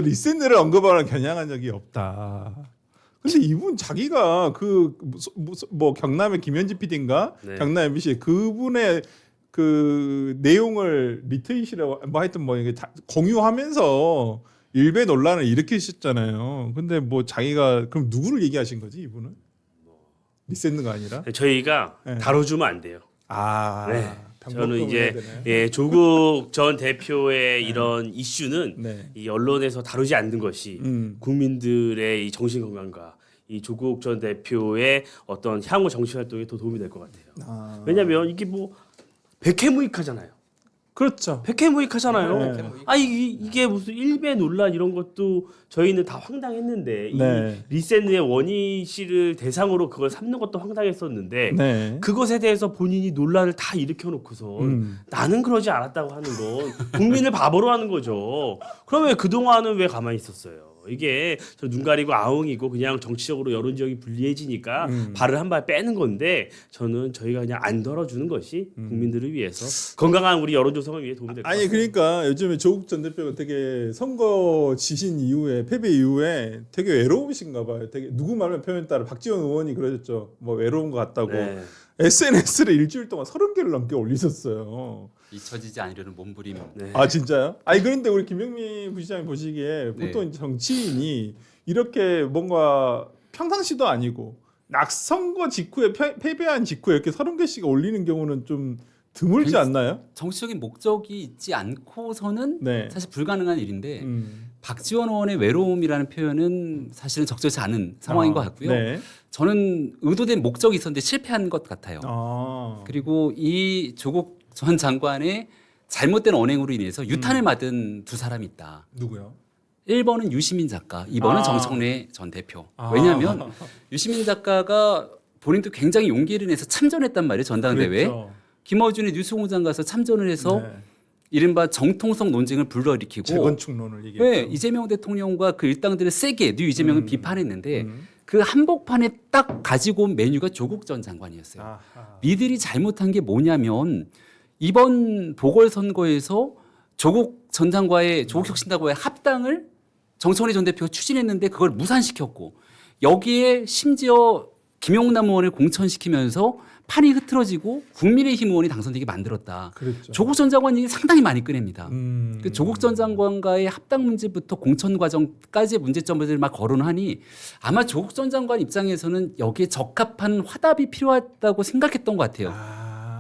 리센드를 언급하는 겨냥한 적이 없다. 근데 이분 자기가 뭐 경남의 김현지 PD인가 네. 경남 MBC 그분의 그 내용을 리트윗이라고 뭐 하여튼 뭐 이게 다 공유하면서 일배 논란을 일으키셨잖아요. 근데 뭐 자기가 그럼 누구를 얘기하신 거지 이분은? 리센드가 아니라? 저희가 네. 다뤄주면 안 돼요. 네. 저는 이제 조국 전 대표의 이런 이슈는 네. 이 언론에서 다루지 않는 것이 국민들의 이 정신 건강과 이 조국 전 대표의 어떤 향후 정치 활동에 더 도움이 될 것 같아요. 왜냐하면 이게 뭐 백해무익하잖아요. 그렇죠. 백해무익하잖아요. 네. 이게 무슨 일배 논란 이런 것도 저희는 다 황당했는데 네. 이 리센의 원희 씨를 대상으로 그걸 삼는 것도 황당했었는데 네. 그것에 대해서 본인이 논란을 다 일으켜놓고서 나는 그러지 않았다고 하는 건 국민을 바보로 하는 거죠. 그러면 그동안은 왜 가만히 있었어요? 이게 눈 가리고 아웅이고 그냥 정치적으로 여론 지역이 불리해지니까 발을 한 발 빼는 건데 저는 저희가 그냥 안 덜어주는 것이 국민들을 위해서 건강한 우리 여론 조성을 위해 도움이 될 것 같아요. 아니 그러니까 요즘에 조국 전 대표가 되게 선거 지신 이후에 패배 이후에 되게 외로우신가 봐요. 되게 누구 말을 표현 따라 박지원 의원이 그러셨죠. 뭐 외로운 것 같다고. 네. SNS를 일주일 동안 30개를 넘게 올리셨어요. 잊혀지지 않으려는 몸부림. 네. 아 진짜요? 아니 그런데 우리 김병민 부시장이 보시기에 보통 정치인이 이렇게 뭔가 평상시도 아니고 낙선거 직후에 패배한 직후에 이렇게 30개씩 올리는 경우는 좀 드물지 않나요? 정치적인 목적이 있지 않고서는 네. 사실 불가능한 일인데 박지원 의원의 외로움이라는 표현은 사실은 적절치 않은 상황인 것 같고요. 네. 저는 의도된 목적이 있었는데 실패한 것 같아요. 그리고 이 조국 전 장관의 잘못된 언행으로 인해서 유탄을 맞은 두 사람이 있다. 누구요? 1번은 유시민 작가, 2번은 정청래 전 대표. 아. 왜냐하면 유시민 작가가 본인도 굉장히 용기를 내서 참전했단 말이에요. 전당대회에. 그랬죠. 김어준이 뉴스공장 가서 참전을 해서 네. 이른바 정통성 논쟁을 불러일으키고 재건축론을 얘기했죠. 왜 이재명 대통령과 그 일당들을 세게 뉴 이재명을 비판했는데 그 한복판에 딱 가지고 온 메뉴가 조국 전 장관이었어요. 아하. 니들이 잘못한 게 뭐냐면 이번 보궐선거에서 조국 전 장관의 조국 혁신당과의 합당을 정청래 전 대표가 추진했는데 그걸 무산시켰고 여기에 심지어 김용남 의원을 공천시키면서 판이 흐트러지고 국민의힘 의원이 당선되게 만들었다. 그랬죠. 조국 전 장관 얘기 상당히 많이 꺼냅니다. 음. 그 조국 전 장관과의 합당 문제부터 공천 과정까지의 문제점을 막 거론하니 아마 조국 전 장관 입장에서는 여기에 적합한 화답이 필요하다고 생각했던 것 같아요.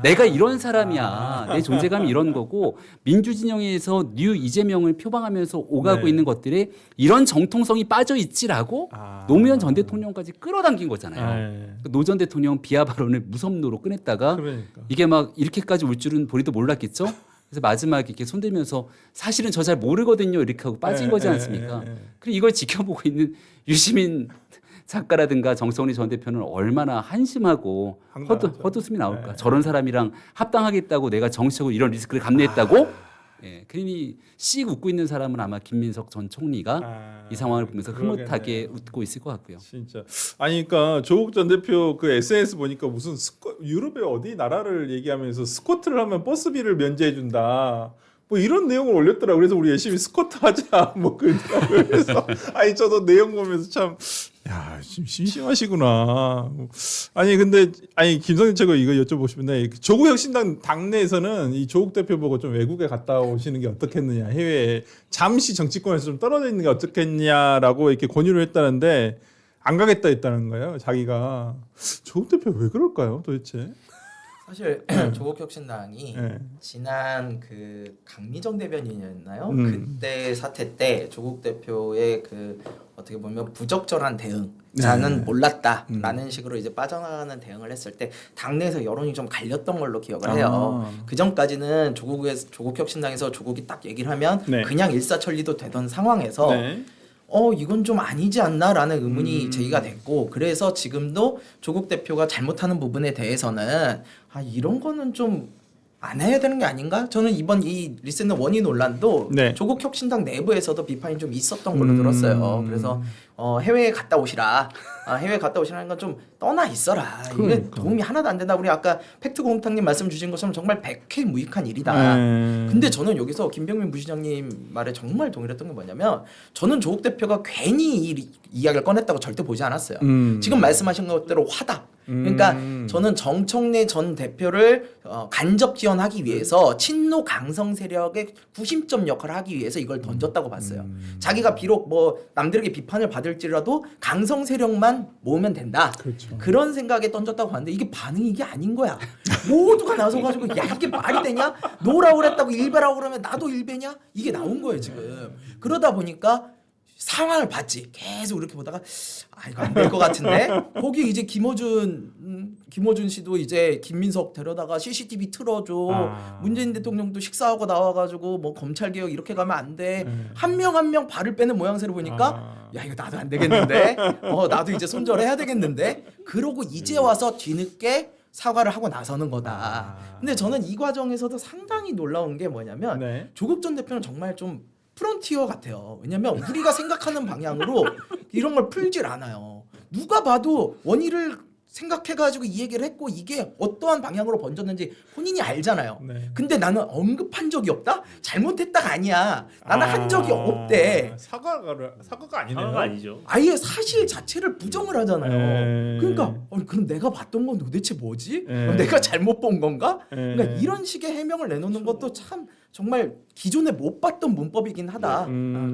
내가 이런 사람이야. 내 존재감이 이런 거고 민주진영에서 뉴 이재명을 표방하면서 오가고 네. 있는 것들에 이런 정통성이 빠져 있지라고 노무현 전 대통령까지 끌어당긴 거잖아요. 네. 노 전 대통령 비하 발언을 무섭노로 꺼냈다가 그러니까. 이게 막 이렇게까지 올 줄은 본인도 몰랐겠죠. 그래서 마지막에 이렇게 손들면서 사실은 저 잘 모르거든요 이렇게 하고 빠진 네, 거지 네, 않습니까? 네, 네. 그리고 이걸 지켜보고 있는 유시민 작가라든가 정성리 전 대표는 얼마나 한심하고 황당하죠. 헛웃음이 나올까. 네. 저런 사람이랑 합당하겠다고 내가 정치적으로 이런 리스크를 감내했다고. 예, 괜히 씩 웃고 있는 사람은 아마 김민석 전 총리가 이 상황을 보면서 흐뭇하게 그러겠네요. 웃고 있을 것 같고요. 진짜 아니 그러니까 조국 전 대표 그 SNS 보니까 무슨 유럽의 어디 나라를 얘기하면서 스쿼트를 하면 버스비를 면제해 준다. 뭐 이런 내용을 올렸더라고. 그래서 우리 열심히 스쿼트 하자. 뭐 그러더라고요. 그래서 아니 저도 내용 보면서 참 야, 좀 심심하시구나. 아니 근데 아니 김성진 최고 이거 여쭤보고 싶은데 조국 혁신당 당내에서는 이 조국 대표 보고 좀 외국에 갔다 오시는 게 어떻겠느냐. 해외에 잠시 정치권에서 좀 떨어져 있는 게 어떻겠냐라고 이렇게 권유를 했다는데 안 가겠다 했다는 거예요. 자기가 조국 대표 왜 그럴까요, 도대체? 사실 조국 혁신당이 네. 지난 그 강미정 대변인이었나요? 음. 그때 사태 때 조국 대표의 그 어떻게 보면 부적절한 대응, 나는 몰랐다라는 식으로 이제 빠져나가는 대응을 했을 때 당내에서 여론이 좀 갈렸던 걸로 기억을 해요. 그 전까지는 조국 혁신당에서 조국이 딱 얘기를 하면 네. 그냥 일사천리도 되던 상황에서 네. 이건 좀 아니지 않나라는 의문이 제기가 됐고, 그래서 지금도 조국 대표가 잘못하는 부분에 대해서는 이런 거는 좀 안 해야 되는 게 아닌가? 저는 이번 이 리센더 원인 논란도 네. 조국 혁신당 내부에서도 비판이 좀 있었던 걸로 들었어요. 그래서 해외에 갔다 오시라. 해외 갔다 오시라는 건 좀 떠나 있어라. 이게 그러니까. 도움이 하나도 안 된다. 우리 아까 팩트공탁님 말씀 주신 것처럼 정말 백해무익한 일이다. 근데 저는 여기서 김병민 부시장님 말에 정말 동일했던 게 뭐냐면 저는 조국 대표가 괜히 이 이야기를 꺼냈다고 절대 보지 않았어요. 지금 말씀하신 것대로 화답. 그러니까 저는 정청래 전 대표를 간접 지원하기 위해서 친노 강성 세력의 구심점 역할을 하기 위해서 이걸 던졌다고 봤어요. 자기가 비록 뭐 남들에게 비판을 받을지라도 강성 세력만 모으면 된다. 그렇죠. 그런 생각에 던졌다고 봤는데 이게 반응이 이게 아닌 거야. 모두가 나서가지고 야 이게 말이 되냐? 노라고 그랬다고 일배라고 그러면 나도 일배냐? 이게 나온 거예요 지금. 그러다 보니까 상황을 봤지. 계속 이렇게 보다가 아 이거 안 될 것 같은데. 거기 이제 김어준 씨도 이제 김민석 데려다가 CCTV 틀어줘. 문재인 대통령도 식사하고 나와가지고 뭐 검찰 개혁 이렇게 가면 안 돼. 한 명 한 명 발을 빼는 모양새를 보니까 야 이거 나도 안 되겠는데. 나도 이제 손절해야 되겠는데. 그러고 이제 와서 뒤늦게 사과를 하고 나서는 거다. 근데 저는 이 과정에서도 상당히 놀라운 게 뭐냐면 네. 조국 전 대표는 정말 좀 프론티어 같아요. 왜냐면 우리가 생각하는 방향으로 이런 걸 풀질 않아요. 누가 봐도 원인을 생각해가지고 이 얘기를 했고 이게 어떠한 방향으로 번졌는지 본인이 알잖아요. 네. 근데 나는 언급한 적이 없다? 잘못했다가 아니야. 나는 한 적이 없대. 사과가 아니네요. 상황가 아니죠. 아예 사실 자체를 부정을 하잖아요. 네. 그러니까 그럼 내가 봤던 건 도대체 뭐지? 네. 그럼 내가 잘못 본 건가? 네. 그러니까 이런 식의 해명을 내놓는 것도 참 정말 기존에 못 봤던 문법이긴 하다.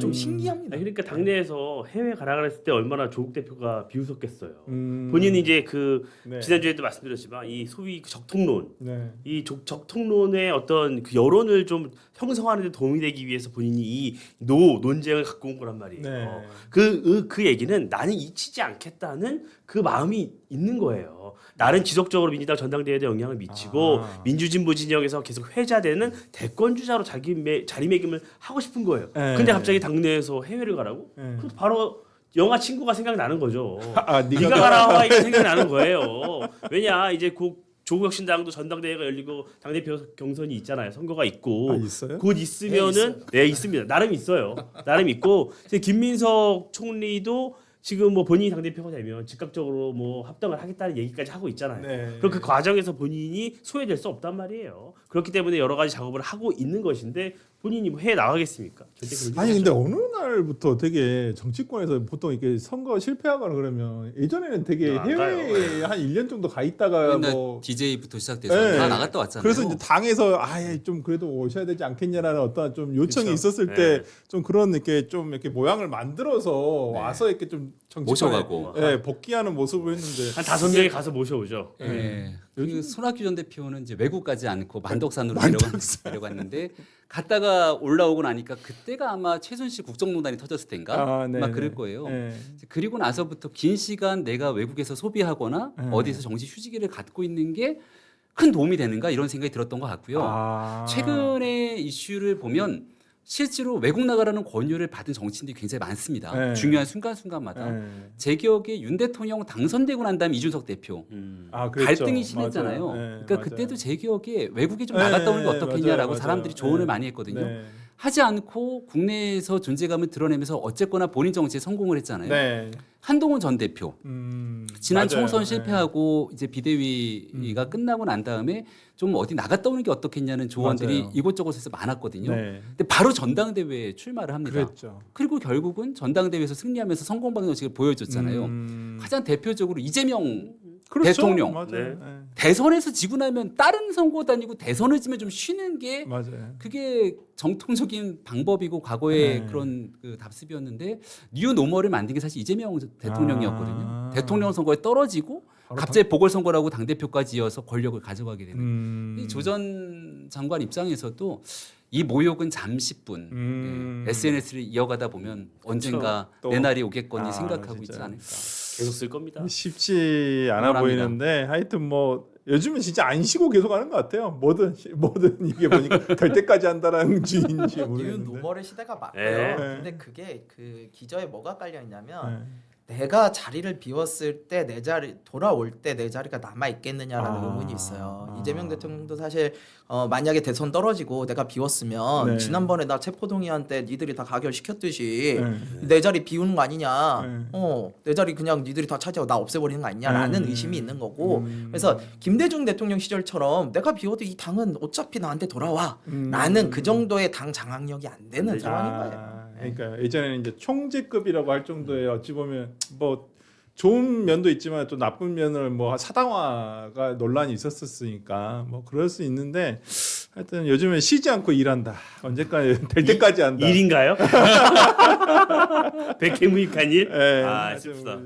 좀 신기합니다. 그러니까 당내에서 해외 가라 그랬을 때 얼마나 조국 대표가 비웃었겠어요. 음. 본인이 이제 그 네. 지난주에도 말씀드렸지만 이 소위 그 적통론, 네. 이 적통론의 어떤 그 여론을 좀 형성하는 데 도움이 되기 위해서 본인이 이 논쟁을 갖고 온 거란 말이에요. 네. 그 얘기는 나는 잊히지 않겠다는 그 마음이 있는 거예요. 나는 지속적으로 민주당 전당대회에 영향을 미치고 민주진보 진영에서 계속 회자되는 대권주자로 자리매김을 하고 싶은 거예요. 네. 근데 갑자기 당내에서 해외를 가라고? 네. 그럼 바로 영화 친구가 생각나는 거죠. 네가 네가 가라 하와이가 생각나는 거예요. 왜냐 이제 조국혁신당도 전당대회가 열리고 당대표 경선이 있잖아요. 선거가 있고 있어요? 곧 있으면은 네 있습니다. 나름 있어요. 나름 있고 이제 김민석 총리도 지금 뭐 본인이 당대표가 되면 즉각적으로 뭐 합당을 하겠다는 얘기까지 하고 있잖아요. 네. 그럼 그 과정에서 본인이 소외될 수 없단 말이에요. 그렇기 때문에 여러 가지 작업을 하고 있는 것인데 본인이 뭐 해외 나가겠습니까? 절대 그러지 아니 않죠. 근데 어느 날부터 되게 정치권에서 보통 이렇게 선거 실패하거나 그러면 예전에는 되게 안 해외에 한 1년 정도 가 있다가 맨날 뭐 DJ부터 시작돼서 네. 다 나갔다 왔잖아요. 그래서 이제 당에서 아예 좀 그래도 오셔야 되지 않겠냐라는 어떤 좀 요청이 그쵸. 있었을 네. 때 좀 그런 이렇게 좀 이렇게 모양을 만들어서 네. 와서 이렇게 좀 정치권에 모셔가고. 복귀하는 모습을 했는데 한 5명이 가서 모셔오죠. 예. 그 손학규 전 대표는 이제 외국 가지 않고 만덕산으로 내려갔는데 갔다가 올라오고 나니까 그때가 아마 최순실 국정농단이 터졌을 때인가 네, 막 네. 그럴 거예요. 네. 그리고 나서부터 긴 시간 내가 외국에서 소비하거나 어디서 정치 휴지기를 갖고 있는 게 큰 도움이 되는가 이런 생각이 들었던 것 같고요. 최근의 이슈를 보면 실제로 외국 나가라는 권유를 받은 정치인들이 굉장히 많습니다. 네. 중요한 순간순간마다. 네. 제 기억에 윤 대통령 당선되고 난 다음에 이준석 대표 그랬죠. 갈등이 심했잖아요. 맞아요. 네, 그러니까 맞아요. 그때도 제 기억에 외국에 좀 네, 나갔다 오는 게 맞아요, 어떻겠냐라고 맞아요. 사람들이 조언을 많이 했거든요. 네. 하지 않고 국내에서 존재감을 드러내면서 어쨌거나 본인 정치에 성공을 했잖아요. 네. 한동훈 전 대표 지난 맞아요. 총선 네. 실패하고 이제 비대위가 끝나고 난 다음에 좀 어디 나갔다 오는 게 어떻겠냐는 조언들이 맞아요. 이곳저곳에서 많았거든요. 네. 근데 바로 전당대회에 출마를 합니다. 그랬죠. 그리고 결국은 전당대회에서 승리하면서 성공 방정식을 보여줬잖아요. 가장 대표적으로 이재명 그렇죠. 대통령. 맞아요. 네. 네. 대선에서 지고 나면 다른 선거 다니고 대선을 지면 좀 쉬는 게 맞아요. 그게 정통적인 방법이고 과거의 네. 그런 그 답습이었는데 뉴 노멀을 만든 게 사실 이재명 대통령이었거든요. 대통령 선거에 떨어지고 바로 갑자기 보궐선거라고 당대표까지 이어서 권력을 가져가게 되는 이 조 조전 장관 입장에서도 이 모욕은 잠시뿐 SNS를 이어가다 보면 언젠가 또. 내 날이 오겠거니 생각하고 진짜. 있지 않을까. 계속 쓸 겁니다. 쉽지 않아 원합니다. 보이는데 하여튼 뭐 요즘은 진짜 안 쉬고 계속 하는 것 같아요. 뭐든 이게 보니까 될 때까지 한다라는 주인지 뉴 모르겠는데. 노멀의 시대가 맞고요. 네. 근데 그게 그 기저에 뭐가 깔려 있냐면 내가 자리를 비웠을 때 내 자리 돌아올 때 내 자리가 남아 있겠느냐라는 의문이 있어요. 이재명 대통령도 사실 만약에 대선 떨어지고 내가 비웠으면 네. 지난번에 나 체포동의안 때 니들이 다 가결시켰듯이 네. 내 자리 비우는 거 아니냐. 네. 내 자리 그냥 니들이 다 차지하고 나 없애버리는 거 아니냐라는 의심이 있는 거고. 그래서 김대중 대통령 시절처럼 내가 비워도 이 당은 어차피 나한테 돌아와. 라는 그 정도의 당 장악력이 안 되는 상황인 거예요. 그러니까 예전에는 이제 총재급이라고 할 정도의 어찌 보면 뭐 좋은 면도 있지만 또 나쁜 면을 뭐 사당화가 논란이 있었으니까 뭐 그럴 수 있는데 하여튼 요즘엔 쉬지 않고 일한다. 언제까지 될 때까지 한다. 일인가요? 백해무익한 일? 예, 아, 하여튼 슬프다.